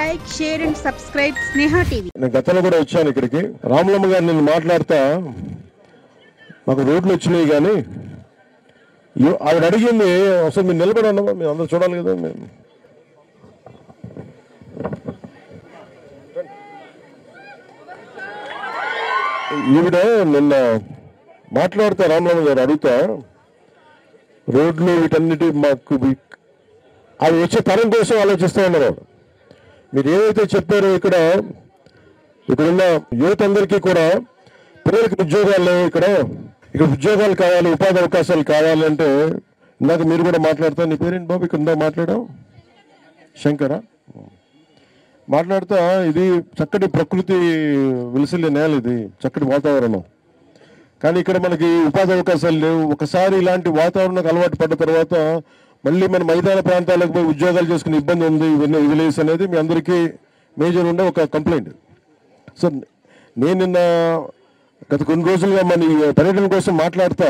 like, share and subscribe Sneha TV. నేను గతంలో కూడా వచ్చాను ఇక్కడికి. రాములమ్మ గారు నేను మాట్లాడతా మాకు రోడ్లు వచ్చినాయి కానీ ఆవిడ అడిగింది అసలు మీరు నిలబడి ఉన్నామా, మేము అందరూ చూడాలి కదా. మేము ఈవిడ నిన్న మాట్లాడితే రామలమ్మ గారు అడుగుతా రోడ్లు వీటన్నిటి మాకు అవి వచ్చే తరం కోసం ఆలోచిస్తూ ఉన్నారు. మీరు ఏదైతే చెప్పారో ఇక్కడున్న యువత అందరికీ కూడా పిల్లలకి ఉద్యోగాలు లేవు, ఇక్కడ ఉద్యోగాలు కావాలి, ఉపాధి అవకాశాలు కావాలంటే ఇందాక మీరు కూడా మాట్లాడతా. నీ పేరేంటి బాబు? ఇక్కడ ఉందా మాట్లాడాం? శంకరా మాట్లాడుతా. ఇది చక్కటి ప్రకృతి విలసిల్లే నేల, ఇది చక్కటి వాతావరణం. కానీ ఇక్కడ మనకి ఉపాధి అవకాశాలు లేవు. ఒకసారి ఇలాంటి వాతావరణానికి అలవాటు పడ్డ తర్వాత మళ్ళీ మన మైదాన ప్రాంతాలకు పోయి ఉద్యోగాలు చేసుకునే ఇబ్బంది ఉంది. విలేజ్ అనేది మీ అందరికీ మేజర్ ఉండే ఒక కంప్లైంట్. సో నేను నిన్న గత కొన్ని రోజులుగా మన పర్యటన కోసం మాట్లాడతా.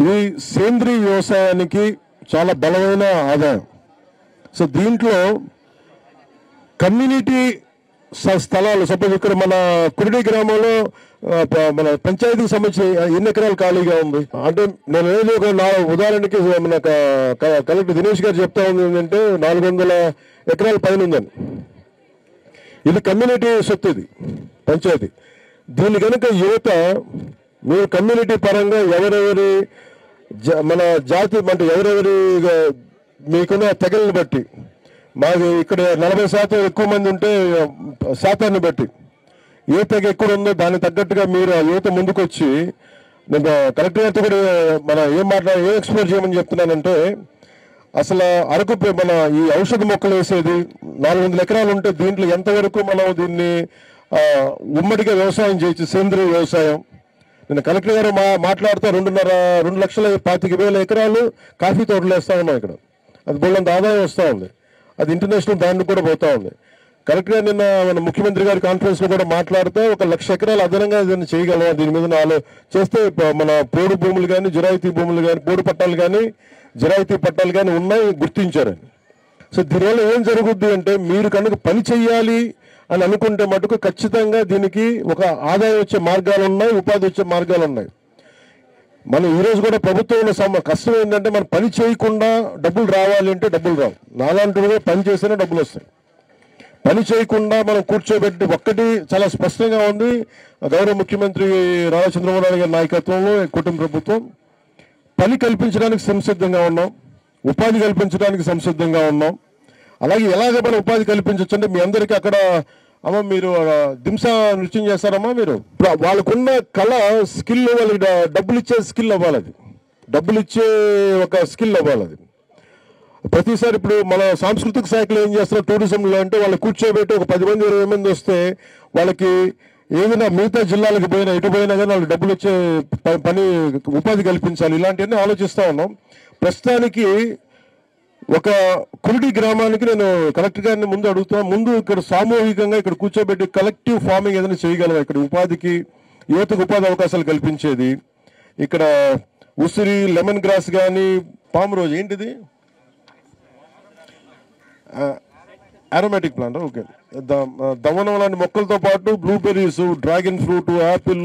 ఇది సేంద్రీయ వ్యవసాయానికి చాలా బలమైన ఆదాయం. సో దీంట్లో కమ్యూనిటీ స్థలాలు, సపోజ్ ఇక్కడ మన కురిడి గ్రామంలో మన పంచాయతీకి సంబంధించి ఎన్ని ఎకరాలు ఖాళీగా ఉంది అంటే నేను ఏదో ఒక ఉదాహరణకి మన కలెక్టర్ దినేష్ గారు చెప్తా ఉంది ఏంటంటే 400 ఎకరాల పైన ఉందని. ఇది కమ్యూనిటీ సొత్తు, ఇది పంచాయతీ. దీన్ని కనుక యువత మీరు కమ్యూనిటీ పరంగా ఎవరెవరి మన జాతి అంటే ఎవరెవరి మీకున్న తెగలను బట్టి, మాది ఇక్కడ 40% ఎక్కువ మంది ఉంటే శాతాన్ని బట్టి ఏ తెగ ఎక్కువ ఉందో దానికి తగ్గట్టుగా మీరు ఆ యువత ముందుకు వచ్చి, నేను కలెక్టర్ గారితో కూడా ఏం ఎక్స్ప్లోర్ చేయమని చెప్తున్నానంటే, అసలు అరకు మన ఈ ఔషధ మొక్కలు వేసేది 400 ఎకరాలు ఉంటే దీంట్లో ఎంతవరకు మనం దీన్ని ఉమ్మడిగా వ్యవసాయం చేయొచ్చు, సేంద్రీయ వ్యవసాయం. నేను కలెక్టర్ గారు మాట్లాడుతూ 2,25,000 ఎకరాలు కాఫీ తోటలు వేస్తా ఉన్నాం ఇక్కడ. అది బోళ్ళంత ఆదాయం వస్తూ ఉంది. అది ఇంటర్నేషనల్ బ్రాండ్ కూడా పోతా ఉంది. కరెక్ట్గా నిన్న మన ముఖ్యమంత్రి గారి కాన్ఫరెన్స్లో కూడా మాట్లాడితే 1,00,000 ఎకరాలు అదనంగా దీన్ని చేయగలం. దీని మీద చేస్తే మన పోడు భూములు కానీ, జిరాయితీ భూములు కానీ, పోడు పట్టాలు కానీ, జిరాయితీ పట్టాలు కానీ ఉన్నాయి, గుర్తించారని. సో దీనివల్ల ఏం జరుగుద్ది అంటే, మీరు కనుక పని చెయ్యాలి అని అనుకుంటే మటుకు ఖచ్చితంగా దీనికి ఒక ఆదాయం వచ్చే మార్గాలు ఉన్నాయి, ఉపాధి వచ్చే మార్గాలు ఉన్నాయి. మనం ఈరోజు కూడా ప్రభుత్వం కష్టం ఏంటంటే, మనం పని చేయకుండా డబ్బులు రావాలి అంటే డబ్బులు రావు. నాలాంటిగా పని చేస్తేనే డబ్బులు వస్తాయి. పని చేయకుండా మనం కూర్చోబెట్టి ఒక్కటి చాలా స్పష్టంగా ఉంది. గౌరవ ముఖ్యమంత్రి నారా చంద్రబాబు నాయుడు గారి నాయకత్వంలో కుటుంబ ప్రభుత్వం పని కల్పించడానికి సంసిద్ధంగా ఉన్నాం, ఉపాధి కల్పించడానికి సంసిద్ధంగా ఉన్నాం. అలాగే ఎలాగ మనం ఉపాధి కల్పించవచ్చు అంటే, మీ అందరికీ అక్కడ అమ్మ మీరు దింస నృత్యం చేస్తారమ్మా, మీరు వాళ్ళకున్న కళ స్కిల్, వాళ్ళకి డబ్బులు ఇచ్చే స్కిల్ అవ్వాలి, అది డబ్బులు ఇచ్చే ఒక స్కిల్ అవ్వాలి. అది ప్రతిసారి ఇప్పుడు మన సాంస్కృతిక శాఖలో ఏం చేస్తారు టూరిజంలో అంటే, వాళ్ళు కూర్చోబెట్టి ఒక 10 మంది 20 మంది వస్తే వాళ్ళకి ఏదైనా మిగతా జిల్లాలకు పోయినా ఎటు పోయినా కానీ వాళ్ళు డబ్బులు వచ్చే పని ఉపాధి కల్పించాలి. ఇలాంటివన్నీ ఆలోచిస్తూ ఉన్నాం. ప్రస్తుతానికి ఒక కురిడి గ్రామానికి నేను కలెక్టర్ గారిని ముందు అడుగుతున్నా, ముందు ఇక్కడ సామూహికంగా ఇక్కడ కూర్చోబెట్టి కలెక్టివ్ ఫార్మింగ్ ఏదైనా చేయగలం, ఇక్కడ ఉపాధికి యువతకు ఉపాధి అవకాశాలు కల్పించేది. ఇక్కడ ఉసిరి, లెమన్ గ్రాస్ కానీ, పామ్ రోజు ఏంటిది అరోమాటిక్ ప్లాంట్, ఓకే, దవనం లాంటి మొక్కలతో పాటు బ్లూబెర్రీస్, డ్రాగన్ ఫ్రూట్, యాపిల్,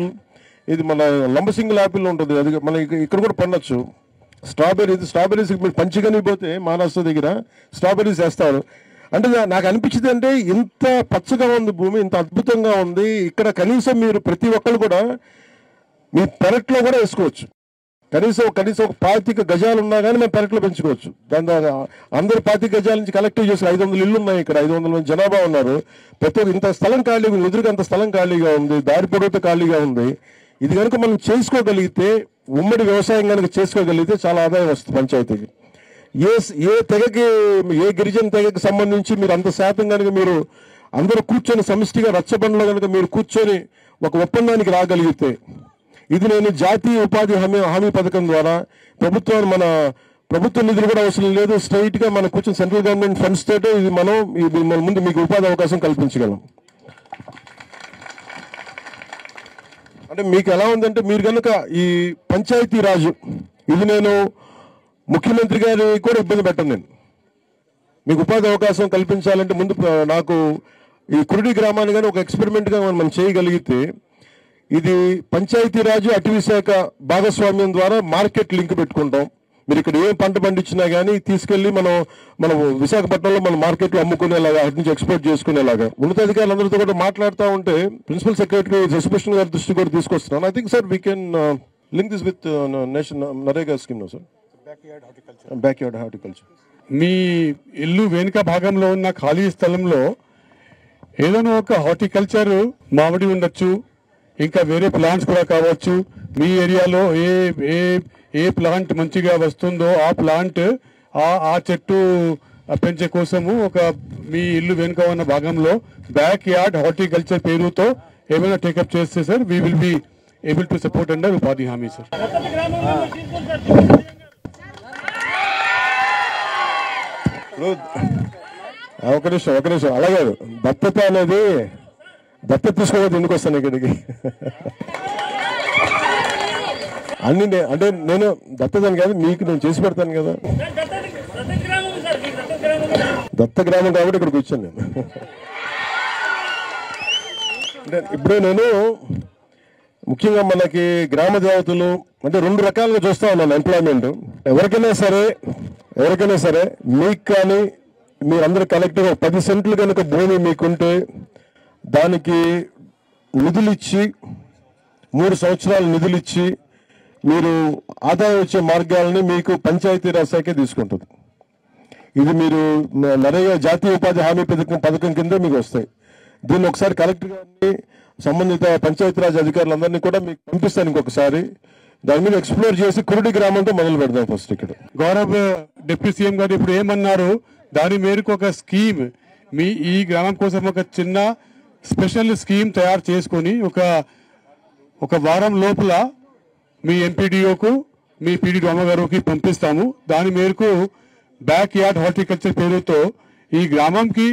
ఇది మన లంబసింగిల్ యాపిల్ ఉంటుంది, అది మన ఇక్కడ కూడా పండొచ్చు. స్ట్రాబెర్రీస్ మీరు పంచగని పోతే మహారాష్ట్ర దగ్గర స్ట్రాబెర్రీస్ వేస్తారు. అంటే నాకు అనిపించింది అంటే, ఇంత పచ్చగా ఉంది భూమి, ఇంత అద్భుతంగా ఉంది ఇక్కడ, కనీసం మీరు ప్రతి ఒక్కరు కూడా మీ పెరట్లో కూడా వేసుకోవచ్చు. కనీసం ఒక 25 గజాలు ఉన్నా కానీ మేము పెరట్లో పెంచుకోవచ్చు. దాని అందరూ 25 గజాల నుంచి కలెక్టివ్ చేసి 500 ఇళ్ళు ఉన్నాయి ఇక్కడ, 500 మంది జనాభా ఉన్నారు. ప్రతి ఒక్క ఇంత స్థలం ఖాళీగా ఉంది, ఎదురుగా అంత స్థలం ఖాళీగా ఉంది, దారి పొడవుతో ఖాళీగా ఉంది. ఇది కనుక మనం చేసుకోగలిగితే, ఉమ్మడి వ్యవసాయం కనుక చేసుకోగలిగితే చాలా ఆదాయం వస్తుంది పంచాయతీకి. ఏ తెగకి, ఏ గిరిజన తెగకి సంబంధించి మీరు అంత శాతం కనుక మీరు అందరూ కూర్చొని సమిష్టిగా రచ్చబండలో కనుక మీరు కూర్చొని ఒక ఒప్పందానికి రాగలిగితే, ఇది నేను జాతీయ ఉపాధి హామీ పథకం ద్వారా మన ప్రభుత్వ నిధులు కూడా అవసరం లేదు, స్ట్రైట్ గా మన కూర్చొని సెంట్రల్ గవర్నమెంట్ ఫండ్స్ తోటే ఇది మన ముందు మీకు ఉపాధి అవకాశం కల్పించగలం. అంటే మీకు ఎలా ఉందంటే, మీరు కనుక ఈ పంచాయతీ రాజు, ఇది నేను ముఖ్యమంత్రి గారి కూడా ఇబ్బంది పెట్టను. మీకు ఉపాధి అవకాశం కల్పించాలంటే ముందు నాకు ఈ కురుడి గ్రామాన్ని కానీ ఒక ఎక్స్పెరిమెంట్గా మనం చేయగలిగితే ఇది పంచాయతీరాజు అటవీ శాఖ భాగస్వామ్యం ద్వారా మార్కెట్ లింక్ పెట్టుకుంటాం. మీరు ఇక్కడ ఏం పంట పండించినా కానీ తీసుకెళ్లి మనం విశాఖపట్నంలో మన మార్కెట్లో అమ్ముకునేలాగా, అటు నుంచి ఎక్స్పోర్ట్ చేసుకునేలాగా ఉన్నతాధికారులందరితో కూడా మాట్లాడుతూ ఉంటే ప్రిన్సిపల్ సెక్రటరీ శశిభూషణ్ గారి దృష్టి కూడా తీసుకొస్తున్నాను. I think sir we can link this with nation NREGA scheme sir. Backyard horticulture. మీ ఇల్లు వెనుక భాగంలో ఉన్న ఖాళీ స్థలంలో ఏదైనా ఒక హార్టికల్చర్ మామిడి ఉండొచ్చు, ఇంకా వేరే ప్లాంట్స్ కూడా కావచ్చు. మీ ఏరియాలో ఏ ప్లాంట్ మంచిగా వస్తుందో ఆ ప్లాంట్ ఆ చెట్టు పెంచే కోసము మీ ఇల్లు వెనుక ఉన్న భాగంలో బ్యాక్ యార్డ్ హార్టికల్చర్ పేరుతో ఏమైనా టేకప్ చేస్తే sir we will be able to support under ఉపాధి హామీ సార్. ఒక నిమిషం అలాగే దత్తత అనేది దత్తత తీసుకోవద్దు. ఎందుకు వస్తాను ఇక్కడికి అన్ని అంటే నేను దత్తతని కాదు, మీకు నేను చేసి పెడతాను కదా. దత్త గ్రామం కాబట్టి ఇక్కడికి వచ్చాను నేను. అంటే ఇప్పుడే నేను ముఖ్యంగా మనకి గ్రామ దేవతలు అంటే 2 రకాలుగా చూస్తా ఉన్నాను ఎంప్లాయ్మెంట్. ఎవరికైనా సరే మీకు కానీ మీరందరూ కలెక్టివ్గా 10 సెంట్లు కనుక భూమి మీకుంటే దానికి నిధులిచ్చి 3 సంవత్సరాలు నిధులిచ్చి మీరు ఆదాయం వచ్చే మార్గాలని మీకు పంచాయతీరాజ్ శాఖే తీసుకుంటుంది. ఇది మీరు నరేగా జాతీయ ఉపాధి హామీ పథకం కింద మీకు వస్తాయి. దీన్ని ఒకసారి కలెక్టర్ గారిని సంబంధిత పంచాయతీరాజ్ అధికారులందరినీ కూడా మీకు పంపిస్తాను. ఇంకొకసారి దాని మీద ఎక్స్ప్లోర్ చేసి కురుడి గ్రామంతో మొదలు పెడదాం ఫస్ట్. ఇక్కడ గౌరవ్ డిప్యూటీ సీఎం గారు ఇప్పుడు ఏమన్నారు, దాని మేరకు ఒక స్కీమ్ ఈ గ్రామం కోసం ఒక చిన్న స్పెషల్ స్కీమ్ తయారు చేసుకొని ఒక వారం లోపల మీ ఎంపీడీఓకు మీ పీడీ రామగారికి పంపిస్తాము. దాని మేరకు బ్యాక్ యార్డ్ హార్టికల్చర్ పేరుతో ఈ గ్రామంకి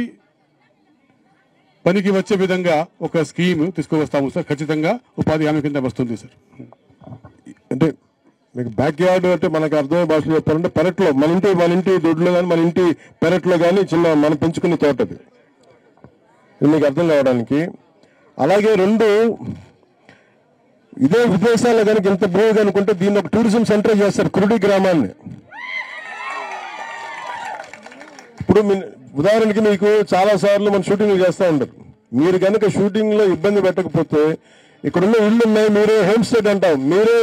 పనికి వచ్చే విధంగా ఒక స్కీమ్ తీసుకువస్తాము సార్. ఖచ్చితంగా ఉపాధి హామీ కింద వస్తుంది సార్. అంటే మీకు బ్యాక్ యార్డ్ అంటే మనకు అర్థమయ్యే భాషలో చెప్పాలంటే పెరట్లో మన ఇంటి దొడ్లో కానీ మన ఇంటి పెరట్లో కానీ చిన్న మనం పెంచుకునే తోటది. ఇది మీకు అర్థం కావడానికి. అలాగే 2 ఇదే విదేశాల్లో కనుక ఇంత భూమి అనుకుంటే దీన్ని ఒక టూరిజం సెంటర్ చేస్తారు కురుడి గ్రామాన్ని. ఇప్పుడు ఉదాహరణకి మీకు చాలా సార్లు మన షూటింగ్లు చేస్తూ ఉంటారు. మీరు కనుక షూటింగ్లో ఇబ్బంది పెట్టకపోతే ఇక్కడున్న ఇళ్ళు ఉన్నాయి, మీరే హోమ్ స్టే అంటాం. మీరే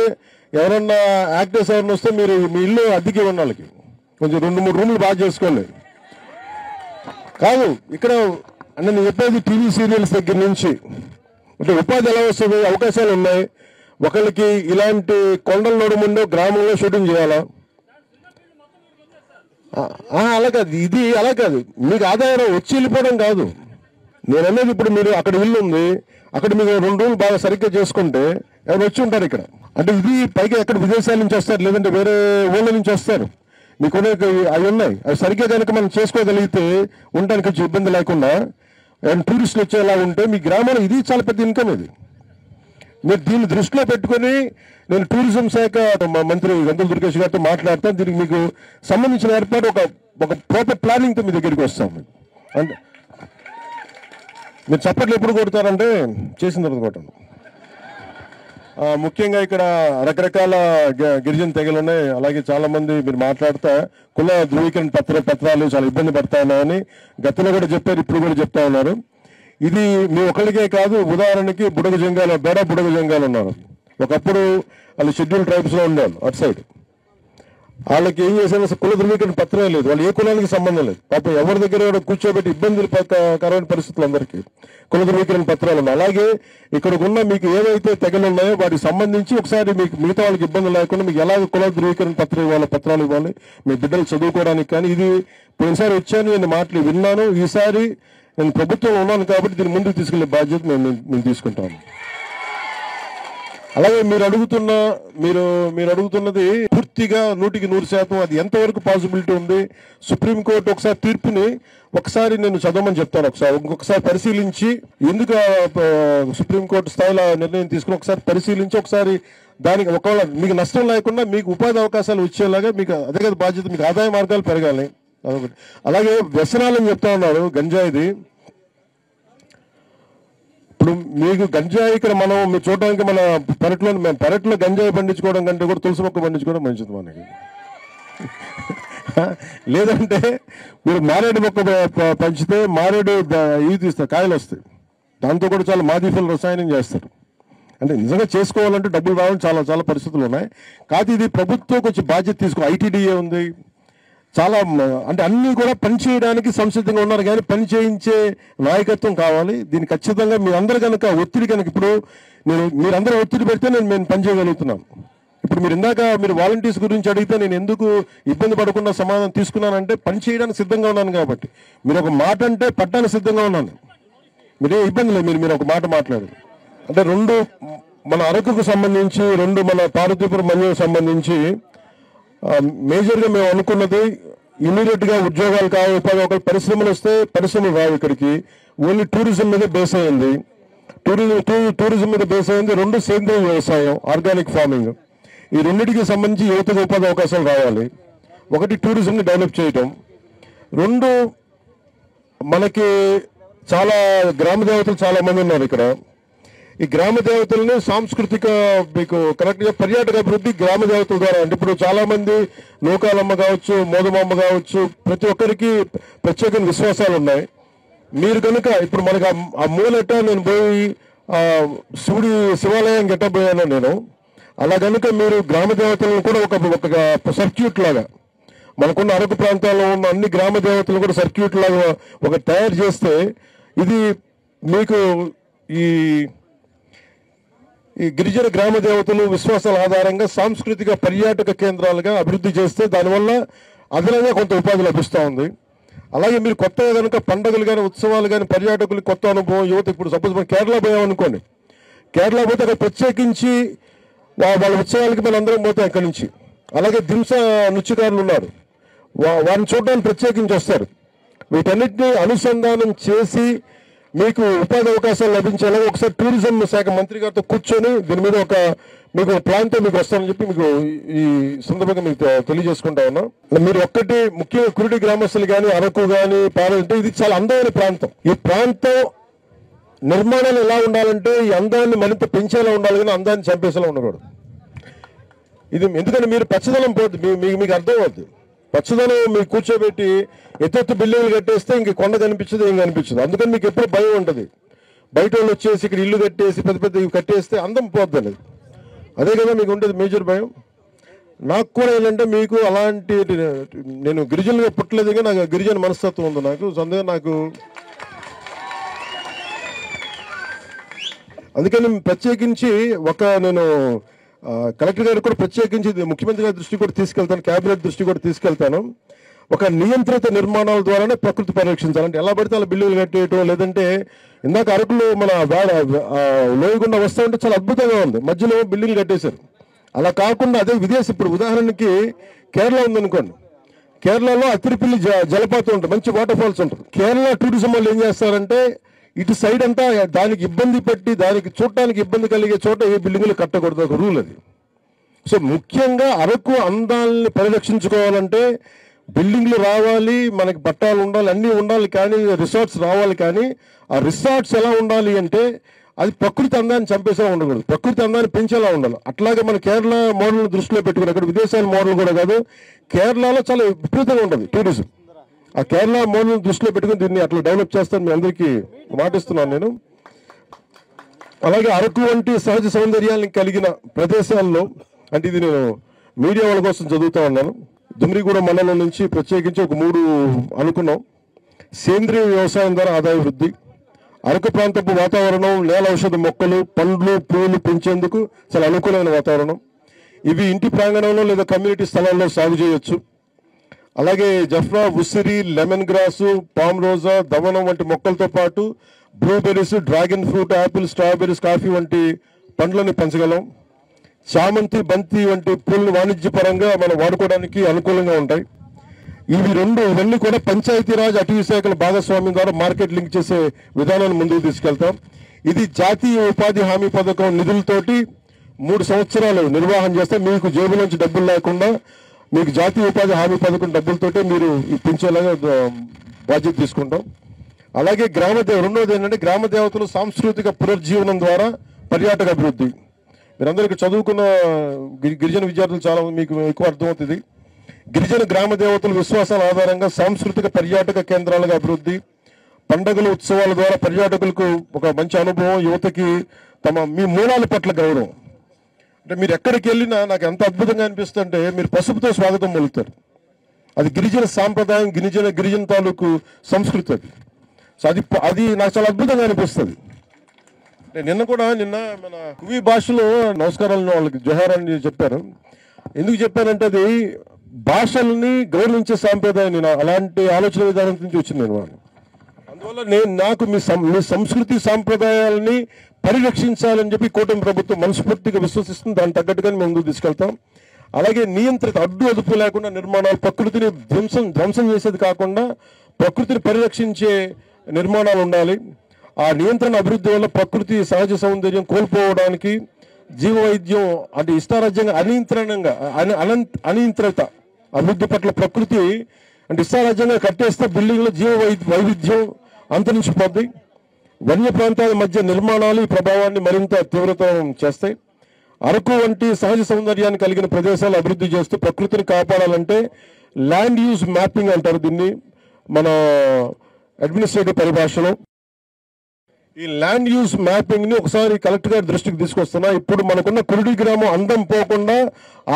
ఎవరన్నా యాక్టర్స్ ఎవరన్నా వస్తే మీరు మీ ఇల్లు అద్దెకి ఇవ్వండి, వాళ్ళకి కొంచెం 2-3 రూములు బాగా చేసుకోండి. కాదు ఇక్కడ అంటే నేను చెప్పేది టీవీ సీరియల్స్ దగ్గర నుంచి అంటే ఉపాధి ఎలా వస్తుంది, అవకాశాలు ఉన్నాయి. ఒకళ్ళకి ఇలాంటి కొండల నడుముండో గ్రామంలో షూటింగ్ చేయాలా? అలా కాదు, ఇది అలా కాదు. మీకు ఆదాయం వచ్చి వెళ్ళిపోవడం కాదు నేను అనేది. ఇప్పుడు మీరు అక్కడ ఇల్లు ఉంది, అక్కడ మీకు 2 రోజులు బాగా సరిగ్గా చేసుకుంటే ఎవరు వచ్చి ఉంటారు ఇక్కడ. అంటే ఇది పైగా ఎక్కడ విదేశాల నుంచి వస్తారు, లేదంటే వేరే ఊళ్ళ నుంచి వస్తారు. మీకు అవి ఉన్నాయి, అవి సరిగ్గా కనుక మనం చేసుకోగలిగితే ఉండడానికి కొంచెం ఇబ్బంది లేకుండా టూరిస్టులు వచ్చేలా ఉంటే మీ గ్రామంలో ఇది చాలా పెద్ద ఇన్కమ్. ఇది మీరు దీన్ని దృష్టిలో పెట్టుకొని నేను టూరిజం శాఖ మంత్రి గంగుల దుర్గేష్ గారితో మాట్లాడతాను. దీనికి మీకు సంబంధించిన ఏర్పాటు ఒక ప్రాపర్ ప్లానింగ్తో మీ దగ్గరికి వస్తాం. అంటే మీరు చప్పట్లు ఎప్పుడు కొడతారంటే చేసిన తర్వాత కొట్టాను. ముఖ్యంగా ఇక్కడ రకరకాల గిరిజన తెగలు ఉన్నాయి. అలాగే చాలా మంది మీరు మాట్లాడుతా కుల ధృవీకరణ పత్రాలు చాలా ఇబ్బంది పడతా ఉన్నాయని గతంలో కూడా చెప్పారు, ఇప్పుడు కూడా చెప్తా ఉన్నారు. ఇది మీ ఒకరికే కాదు. ఉదాహరణకి బుడగ జంగాలు, బేడా బుడగ జంగాలు ఉన్నారు. ఒకప్పుడు వాళ్ళు షెడ్యూల్ ట్రైబ్స్ లో ఉండేవాళ్ళు అటు సైడ్. వాళ్ళకి ఏం చేశారు, అసలు కుల ధృవీకరణ పత్రమే లేదు, వాళ్ళు ఏ కులానికి సంబంధం లేదు. పాపం ఎవరి దగ్గర కూర్చోబెట్టి ఇబ్బందులు కరమైన పరిస్థితులు అందరికీ కుల ధృవీకరణ పత్రాలు ఉన్నాయి. అలాగే ఇక్కడ ఉన్న మీకు ఏవైతే తెగలు ఉన్నాయో వాటికి సంబంధించి ఒకసారి మీకు మిగతా వాళ్ళకి ఇబ్బంది లేకుండా మీకు ఎలాగ కుల ధృవీకరణ పత్రం ఇవ్వాలి, పత్రాలు ఇవ్వాలి మీ బిడ్డలు చదువుకోవడానికి. కానీ ఇది పోయినసారి వచ్చాను, నేను మాటలు విన్నాను. ఈసారి నేను ప్రభుత్వంలో ఉన్నాను కాబట్టి దీన్ని ముందుకు తీసుకెళ్లే బాధ్యత మేము తీసుకుంటాము. అలాగే మీరు అడుగుతున్నది పూర్తిగా 100% అది ఎంతవరకు పాసిబిలిటీ ఉంది. సుప్రీంకోర్టు ఒకసారి తీర్పుని ఒకసారి నేను చదవమని చెప్తాను. ఇంకొకసారి పరిశీలించి, ఎందుకు సుప్రీంకోర్టు స్థాయిలో నిర్ణయం తీసుకుని ఒకసారి పరిశీలించి ఒకసారి దానికి ఒకవేళ మీకు నష్టం లేకుండా మీకు ఉపాధి అవకాశాలు వచ్చేలాగా మీకు అదే కదా బాధ్యత. మీకు ఆదాయ మార్గాలు పెరగాలి, అదొకటి. అలాగే వ్యసనాలని చెప్తా ఉన్నారు గంజాయిది. ఇప్పుడు మీకు గంజాయి ఇక్కడ మనం మీరు చూడడానికి మన పెరట్లో గంజాయి పండించుకోవడం కంటే కూడా తులసి మొక్క పండించుకోవడం మంచిది మనకి. లేదంటే మీరు మారేడు మొక్క పంచితే మారేడు ఇవి తీస్తారు, కాయలు వస్తాయి. దాంతో కూడా చాలా మాదిఫల రసాయనం చేస్తారు. అంటే నిజంగా చేసుకోవాలంటే డబ్బులు రావడం చాలా చాలా పరిస్థితులు ఉన్నాయి. కాదు ఇది ప్రభుత్వం కొంచెం బాధ్యత తీసుకో. ఐటీడీఏ ఉంది, చాలా అంటే అన్నీ కూడా పని చేయడానికి సంసిద్ధంగా ఉన్నారు. కానీ పని చేయించే నాయకత్వం కావాలి. దీన్ని ఖచ్చితంగా మీరందరూ కనుక ఒత్తిడి కనుక ఇప్పుడు మీరందరూ ఒత్తిడి పెడితే నేను పని చేయగలుగుతున్నాను. ఇప్పుడు మీరు ఇందాక మీరు వాలంటీర్స్ గురించి అడిగితే నేను ఎందుకు ఇబ్బంది పడకుండా సమాధానం తీసుకున్నానంటే పని చేయడానికి సిద్ధంగా ఉన్నాను కాబట్టి. మీరు ఒక మాట అంటే పట్టడానికి సిద్ధంగా ఉన్నాను. మీరే ఇబ్బంది లేదు. మీరు ఒక మాట మాట్లాడారు అంటే 2 మన అరకుకు సంబంధించి 2 మన పార్వతీపురం మండలం సంబంధించి మేజర్గా మేము అనుకున్నది ఇమీడియట్గా ఉద్యోగాలు కావాలి, ఉపాధి అవకాశాలు, పరిశ్రమలు వస్తే పరిశ్రమలు రావు ఇక్కడికి. ఓన్లీ టూరిజం మీద బేస్ అయింది. టూరిజం మీద బేస్ అయింది. 2 సేంద్రీయ వ్యవసాయం, ఆర్గానిక్ ఫార్మింగ్. ఈ రెండింటికి సంబంధించి యువతకు ఉపాధి అవకాశాలు రావాలి. 1 టూరిజంని డెవలప్ చేయటం, 2 మనకి చాలా గ్రామ దేవతలు చాలా మంది ఉన్నారు ఇక్కడ. ఈ గ్రామ దేవతలని సాంస్కృతిక మీకు కరెక్ట్గా పర్యాటక అభివృద్ధి గ్రామ దేవతల ద్వారా. అంటే ఇప్పుడు చాలా మంది నూకాలమ్మ కావచ్చు, మోదమమ్మ కావచ్చు, ప్రతి ఒక్కరికి ప్రత్యేక విశ్వాసాలు ఉన్నాయి. మీరు కనుక ఇప్పుడు మనకి ఆ మూలట నేను పోయి శివాలయం గెట్టబోయాను నేను. అలా కనుక మీరు గ్రామ దేవతలను కూడా ఒక సర్క్యూట్ లాగా మనకున్న అరకు ప్రాంతాల్లో ఉన్న అన్ని గ్రామ దేవతలను కూడా సర్క్యూట్ లాగా ఒక తయారు చేస్తే ఇది మీకు ఈ గిరిజన గ్రామ దేవతలు విశ్వాసాల ఆధారంగా సాంస్కృతిక పర్యాటక కేంద్రాలుగా అభివృద్ధి చేస్తే దానివల్ల అదనంగా కొంత ఉపాధి లభిస్తూ ఉంది. అలాగే మీరు కొత్తగా కనుక పండుగలు కానీ ఉత్సవాలు కానీ పర్యాటకులు కొత్త అనుభవం యువత. ఇప్పుడు సపోజ్ మనం కేరళ పోయామనుకోండి, కేరళ పోతే అక్కడ ప్రత్యేకించి వాళ్ళ ఉత్సవాలకి మనం అందరం పోతాం అక్కడి నుంచి. అలాగే దింస నృత్యకారులు ఉన్నారు, వారిని చూడడానికి ప్రత్యేకించి వస్తారు. వీటన్నిటిని అనుసంధానం చేసి మీకు ఉపాధి అవకాశాలు లభించేలా ఒకసారి టూరిజం శాఖ మంత్రి గారితో కూర్చొని దీని మీద మీకు ప్లాన్తో మీకు వస్తానని చెప్పి మీకు ఈ సందర్భంగా మీకు తెలియజేసుకుంటా ఉన్నాం. మీరు ఒక్కటి ముఖ్యంగా కురుడి గ్రామస్తులు కానీ అరకు కానీ పాలంటే ఇది చాలా అందమైన ప్రాంతం. ఈ ప్రాంతం నిర్మాణాలు ఎలా ఉండాలంటే ఈ అందాన్ని మరింత పెంచేలా ఉండాలి, కానీ అందాన్ని చంపేసేలా ఉండకూడదు. ఇది ఎందుకంటే మీరు పచ్చదనం పోద్ది, మీకు అర్థం అవుద్ది. పచ్చదనం మీకు కూర్చోబెట్టి ఎత్తెత్తు బిల్డింగ్లు కట్టేస్తే ఇంక కొండ కనిపించదు, ఏం కనిపించదు. అందుకని మీకు ఎప్పుడు భయం ఉంటుంది. బయట వాళ్ళు వచ్చేసి ఇక్కడ ఇల్లు కట్టేసి పెద్ద పెద్ద కట్టేస్తే అందం పోద్ది అనేది. అదే కదా మీకు ఉంటుంది మేజర్ భయం. నాకు కూడా ఏంటంటే మీకు అలాంటి నేను గిరిజనులుగా పుట్టలేదు, కానీ నాకు గిరిజన మనస్తత్వం ఉంది నాకు. అందుకని నాకు అందుకని ప్రత్యేకించి నేను కలెక్టర్ గారికి కూడా ప్రత్యేకించి ముఖ్యమంత్రి గారి దృష్టి కూడా తీసుకెళ్తాను, క్యాబినెట్ దృష్టి కూడా తీసుకెళ్తాను. ఒక నియంత్రిత నిర్మాణాల ద్వారానే ప్రకృతి పరిరక్షించాలంటే ఎలా పడితే అలా బిల్లులు కట్టేయటం. లేదంటే ఇందాక అరకులో మన లోయగుండా వస్తూ ఉంటే చాలా అద్భుతంగా ఉంది, మధ్యలో బిల్డింగ్లు కట్టేశారు. అలా కాకుండా అదే విదేశీ ఇప్పుడు ఉదాహరణకి కేరళ ఉందనుకోండి, కేరళలో అతిరిపిల్లి జలపాతం ఉంటుంది, మంచి వాటర్ ఫాల్స్ ఉంటుంది. కేరళ టూరిజం వాళ్ళు ఏం చేస్తారంటే ఇటు సైడ్ అంతా దానికి ఇబ్బంది పెట్టి దానికి చూడటానికి ఇబ్బంది కలిగే చోట ఏ బిల్డింగులు కట్టకూడదు, ఒక రూల్ అది. సో ముఖ్యంగా అరకు అందాలని పరిరక్షించుకోవాలంటే బిల్డింగ్లు రావాలి, మనకి పట్టాలు ఉండాలి, అన్నీ ఉండాలి, కానీ రిసార్ట్స్ రావాలి. కానీ ఆ రిసార్ట్స్ ఎలా ఉండాలి అంటే అది ప్రకృతి అందాన్ని చంపేసేలా ఉండకూడదు, ప్రకృతి అందాన్ని పెంచేలా ఉండాలి. అట్లాగే మన కేరళ మోడల్ దృష్టిలో పెట్టుకుని అక్కడ విదేశాల మోడల్ కూడా కాదు, కేరళలో చాలా విపరీతంగా ఉంటుంది టూరిజం. ఆ కేరళ మోడల్ దృష్టిలో పెట్టుకుని దీన్ని అట్లా డెవలప్ చేస్తాను మీ అందరికీ మాటిస్తున్నాను నేను. అలాగే అరకు వంటి సహజ సౌందర్యాన్ని కలిగిన ప్రదేశాల్లో అంటే ఇది నేను మీడియా వాళ్ళ కోసం చదువుతా ఉన్నాను. దుమ్రిగూడ మండలం నుంచి ప్రత్యేకించి ఒక 3 అనుకున్నాం. సేంద్రీయ వ్యవసాయం ద్వారా ఆదాయ వృద్ధి, అరకు ప్రాంతపు వాతావరణం, నేల ఔషధ మొక్కలు, పండ్లు, పూలు పెంచేందుకు చాలా అనుకూలమైన వాతావరణం. ఇవి ఇంటి ప్రాంగణంలో లేదా కమ్యూనిటీ స్థలాల్లో సాగు చేయొచ్చు. అలాగే జఫ్రా, ఉసిరి, లెమన్ గ్రాసు, పామ్ రోజా, దవనం వంటి మొక్కలతో పాటు blueberries, dragon fruit, Apple, strawberries, coffee వంటి పండ్లను పెంచగలం. చామంతి, బంతి వంటి పూలను వాణిజ్యపరంగా మనం వాడుకోవడానికి అనుకూలంగా ఉంటాయి. ఇవన్నీ కూడా పంచాయతీరాజ్ అటవీ శాఖల భాగస్వామ్యం ద్వారా మార్కెట్ లింక్ చేసే విధానాన్ని ముందుకు తీసుకెళ్తాం. ఇది జాతీయ ఉపాధి హామీ పథకం నిధులతోటి 3 సంవత్సరాలు నిర్వహణ చేస్తే మీకు జేబులోంచి డబ్బులు లేకుండా మీకు జాతీయ ఉపాధి హామీ పథకం డబ్బులతోటే మీరు పెంచేలాగా బాధ్యత తీసుకుంటాం. అలాగే రెండవది ఏంటంటే గ్రామ దేవతలు సాంస్కృతిక పునర్జీవనం ద్వారా పర్యాటక అభివృద్ధి. మీరందరికీ చదువుకున్న గిరిజన విద్యార్థులు చాలా మీకు ఎక్కువ అర్థమవుతుంది. గిరిజన గ్రామ దేవతల విశ్వాసాల ఆధారంగా సాంస్కృతిక పర్యాటక కేంద్రాలుగా అభివృద్ధి, పండుగలు ఉత్సవాల ద్వారా పర్యాటకులకు ఒక మంచి అనుభవం, యువతకి మీ మూలాల పట్ల గౌరవం. అంటే మీరు ఎక్కడికి వెళ్ళినా నాకు ఎంత అద్భుతంగా అనిపిస్తుంటే మీరు పసుపుతో స్వాగతం పలుకుతారు. అది గిరిజన సాంప్రదాయం, గిరిజన తాలూకు సంస్కృతి అది. సో అది నాకు చాలా అద్భుతంగా అనిపిస్తుంది. నిన్న మన కువి భాషలో నమస్కారాలను వాళ్ళకి జోహార్ అని చెప్పారు. ఎందుకు చెప్పారంటే అది భాషల్ని గౌరవించే సాంప్రదాయం. నేను అలాంటి ఆలోచన విధానం నుంచి వచ్చింది నేను. అందువల్ల నాకు మీ సంస్కృతి సాంప్రదాయాలని పరిరక్షించాలని చెప్పి కూటమి ప్రభుత్వం మనస్ఫూర్తిగా విశ్వసిస్తుంది. దానికి తగ్గట్టుగా మేము ముందుకు తీసుకెళ్తాం. అలాగే నియంత్రిత అడ్డు లేకుండా నిర్మాణాలు, ప్రకృతిని ధ్వంసం చేసేది కాకుండా ప్రకృతిని పరిరక్షించే నిర్మాణాలు ఉండాలి. ఆ నియంత్రణ అభివృద్ధి వల్ల ప్రకృతి సహజ సౌందర్యం కోల్పోవడానికి జీవ వైద్యం అంటే ఇష్టారాజ్యంగా అనియంత్రిత అభివృద్ధి పట్ల ప్రకృతి అంటే ఇష్టారాజ్యంగా కట్టేస్తే బిల్డింగ్లో జీవ వైవిధ్యం అంతరించిపోద్ది. వన్య ప్రాంతాల మధ్య నిర్మాణాలు ఈ ప్రభావాన్ని మరింత తీవ్రతరం చేస్తాయి. అరకు వంటి సహజ సౌందర్యాన్ని కలిగిన ప్రదేశాలు అభివృద్ధి చేస్తూ ప్రకృతిని కాపాడాలంటే ల్యాండ్ యూజ్ మ్యాపింగ్ అంటారు దీన్ని మన అడ్మినిస్ట్రేటివ్ పరిభాషలో. ఈ ల్యాండ్ యూజ్ మ్యాపింగ్ ని ఒకసారి కలెక్టర్ గారి దృష్టికి తీసుకొస్తున్నా. ఇప్పుడు మనకున్న కురుడి గ్రామం అందం పోకుండా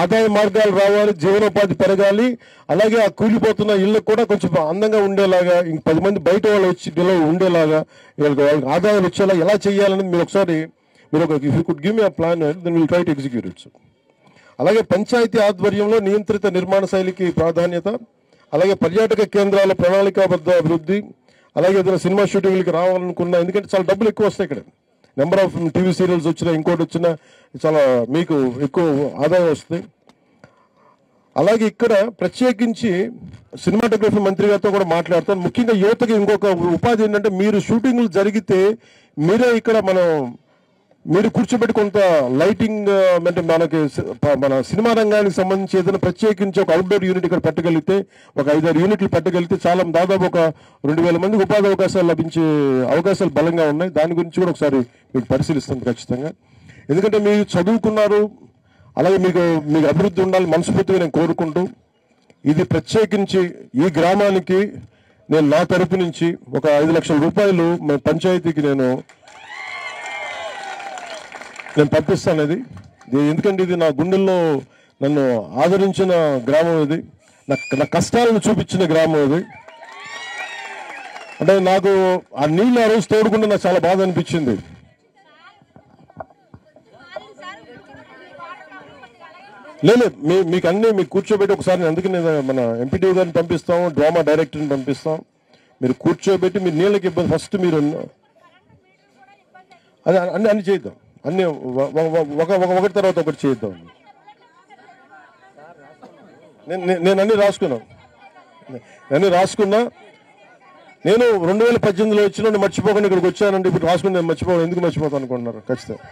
ఆదాయ మార్గాలు రావాలి, జీవనోపాధి పెరగాలి. అలాగే ఆ కూలిపోతున్న ఇళ్ళకు కూడా కొంచెం అందంగా ఉండేలాగా, 10 మంది బయట వాళ్ళు వచ్చి ఉండేలాగా, వాళ్ళకి ఆదాయాలు వచ్చేలా ఎలా చేయాలని మీరు ఒకసారి if you could give me a plan then will try to execute it. అలాగే పంచాయతీ ఆధ్వర్యంలో నియంత్రిత నిర్మాణ శైలికి ప్రాధాన్యత, అలాగే పర్యాటక కేంద్రాల ప్రణాళికాబద్ధ అభివృద్ధి, అలాగే ఏదైనా సినిమా షూటింగ్లకి రావాలనుకున్నా, ఎందుకంటే చాలా డబ్బులు ఎక్కువ వస్తాయి ఇక్కడ. నెంబర్ ఆఫ్ టీవీ సీరియల్స్ వచ్చినా ఇంకోటి వచ్చినా చాలా మీకు ఎక్కువ ఆదాయం వస్తుంది. అలాగే ఇక్కడ ప్రత్యేకించి సినిమాటోగ్రఫీ మంత్రి గారితో కూడా మాట్లాడతాను. ముఖ్యంగా యువతకి ఇంకొక ఉపాధి ఏంటంటే మీరు షూటింగ్లు జరిగితే మీరే ఇక్కడ మీరు కూర్చోబెట్టి కొంత లైటింగ్ అంటే మన సినిమా రంగానికి సంబంధించి ఏదైనా ప్రత్యేకించి ఒక అవుట్డోర్ యూనిట్ ఇక్కడ పెట్టగలిగితే, ఒక 5-6 యూనిట్లు పెట్టగలిగితే చాలా దాదాపు ఒక 2000 మందికి ఉపాధి అవకాశాలు లభించే అవకాశాలు బలంగా ఉన్నాయి. దాని గురించి కూడా ఒకసారి మీకు పరిశీలిస్తాం ఖచ్చితంగా. ఎందుకంటే మీరు చదువుకున్నారు, అలాగే మీకు అభివృద్ధి ఉండాలి మనస్ఫూర్తిగా నేను కోరుకుంటూ, ఇది ప్రత్యేకించి ఈ గ్రామానికి నేను నా తరపు నుంచి ఒక 5 లక్షల రూపాయలు పంచాయతీకి నేను పంపిస్తాను. ఎందుకంటే ఇది నా గుండెల్లో నన్ను ఆదరించిన గ్రామం, ఇది నా కష్టాలను చూపించిన గ్రామం ఇది. అంటే నాకు ఆ నీళ్ళు ఆ రోజు తోడుకుంటే నాకు చాలా బాధ అనిపించింది. లేదు మీకు అన్ని మీకు కూర్చోబెట్టి ఒకసారి అందుకని మన ఎంపీటీ గారిని పంపిస్తాం, డ్రామా డైరెక్టర్ని పంపిస్తాం. మీరు కూర్చోబెట్టి మీరు నీళ్ళకి ఇబ్బంది ఫస్ట్ మీరు అన్ని చేద్దాం, అన్ని ఒకటి తర్వాత ఒకటి చేద్దాం. నేను అన్ని రాసుకున్నా. నేను 2018లో వచ్చిన మర్చిపోకుండా ఇక్కడికి వచ్చానంటే ఇప్పుడు రాసుకుని నేను ఎందుకు మర్చిపోతాను అనుకుంటున్నారు ఖచ్చితంగా.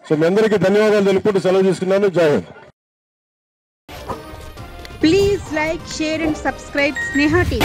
సో మీ అందరికీ ధన్యవాదాలు తెలుపుకుంటూ సెలవు తీసుకున్నాను. జై Hind. Please like, share and subscribe Sneha TV.